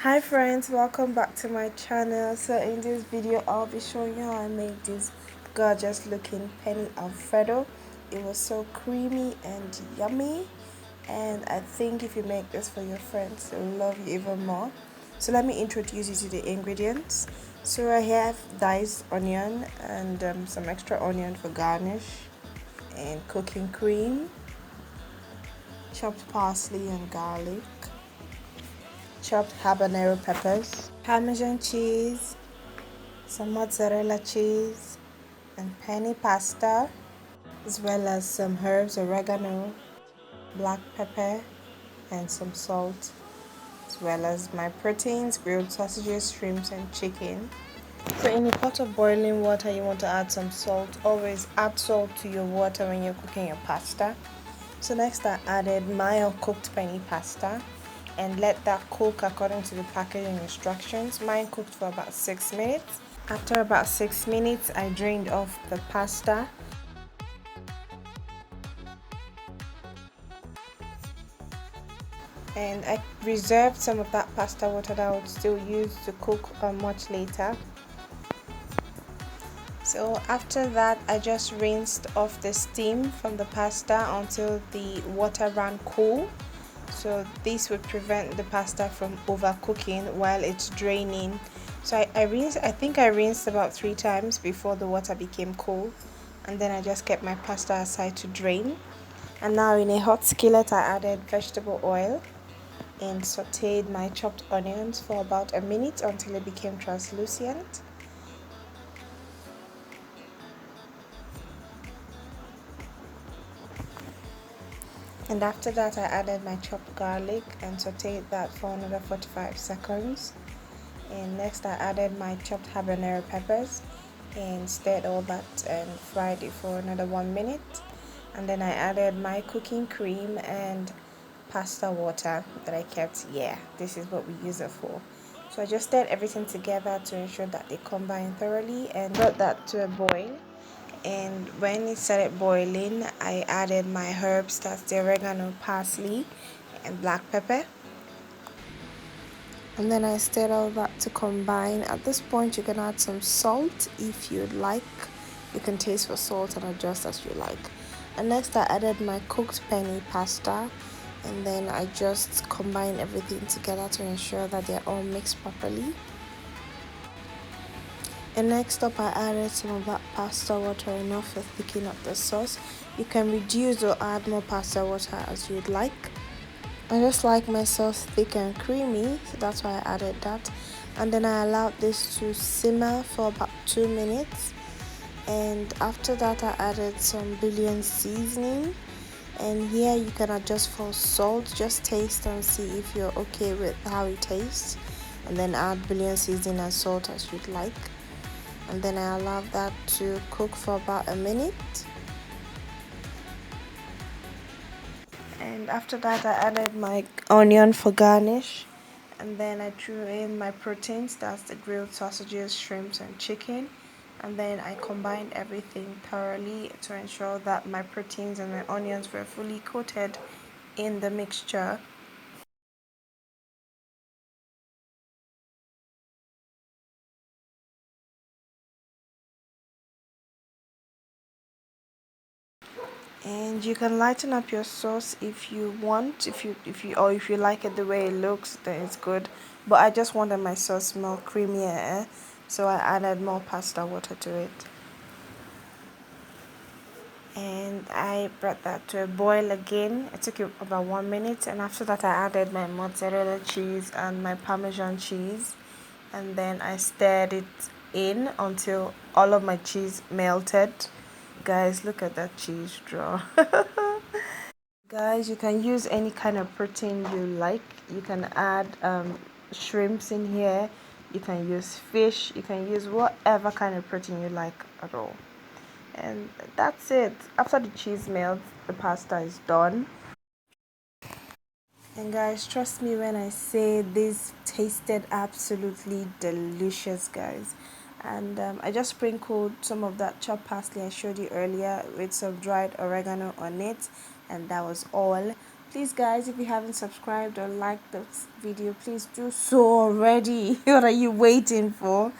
Hi friends, welcome back to my channel. So in this video I'll be showing you how I made this gorgeous looking Penne Alfredo. It was so creamy and yummy, and I think if you make this for your friends they'll love you even more. So let me introduce you to the ingredients. So I have diced onion and some extra onion for garnish, and cooking cream, chopped parsley and garlic, chopped habanero peppers, parmesan cheese, some mozzarella cheese, and penne pasta, as well as some herbs, oregano, black pepper, and some salt, as well as my proteins, grilled sausages, shrimps, and chicken. So in a pot of boiling water, you want to add some salt. Always add salt to your water when you're cooking your pasta. So next I added my uncooked penne pasta and let that cook according to the packaging instructions. Mine cooked for about 6 minutes. After about 6 minutes, I drained off the pasta. And I reserved some of that pasta water that I would still use to cook much later. So after that, I just rinsed off the steam from the pasta until the water ran cool. So this would prevent the pasta from overcooking while it's draining. So I think I rinsed about 3 times before the water became cool, and then I just kept my pasta aside to drain. And now in a hot skillet I added vegetable oil and sauteed my chopped onions for about a minute until it became translucent. And after that I added my chopped garlic and sauteed that for another 45 seconds. And next I added my chopped habanero peppers and stirred all that and fried it for another 1 minute. And then I added my cooking cream and pasta water that I kept. Yeah, this is what we use it for. So I just stirred everything together to ensure that they combine thoroughly and brought that to a boil. And when it started boiling, I added my herbs, that's the oregano, parsley, and black pepper. And then I stirred all that to combine. At this point, you can add some salt if you'd like. You can taste for salt and adjust as you like. And next, I added my cooked penne pasta, and then I just combined everything together to ensure that they're all mixed properly. And next up, I added some of that pasta water, enough for thickening up the sauce. You can reduce or add more pasta water as you'd like. I just like my sauce thick and creamy, so that's why I added that. And then I allowed this to simmer for about 2 minutes. And after that I added some bouillon seasoning. And here you can adjust for salt, just taste and see if you're okay with how it tastes. And then add bouillon seasoning and salt as you'd like. And then I allowed that to cook for about a minute. And after that I added my onion for garnish, and then I threw in my proteins, that's the grilled sausages, shrimps, and chicken. And then I combined everything thoroughly to ensure that my proteins and my onions were fully coated in the mixture. And you can lighten up your sauce if you want, if you like it the way it looks, then it's good. But I just wanted my sauce more creamier, so I added more pasta water to it. And I brought that to a boil again. It took about 1 minute, and after that I added my mozzarella cheese and my parmesan cheese, and then I stirred it in until all of my cheese melted. Guys, look at that cheese draw. Guys, you can use any kind of protein you like. You can add shrimps in here, you can use fish, you can use whatever kind of protein you like at all. And that's it. After the cheese melts, the pasta is done. And guys, trust me when I say this tasted absolutely delicious, guys. And I just sprinkled some of that chopped parsley I showed you earlier with some dried oregano on it, and that was all. Please guys, if you haven't subscribed or liked this video, please do so already. What are you waiting for?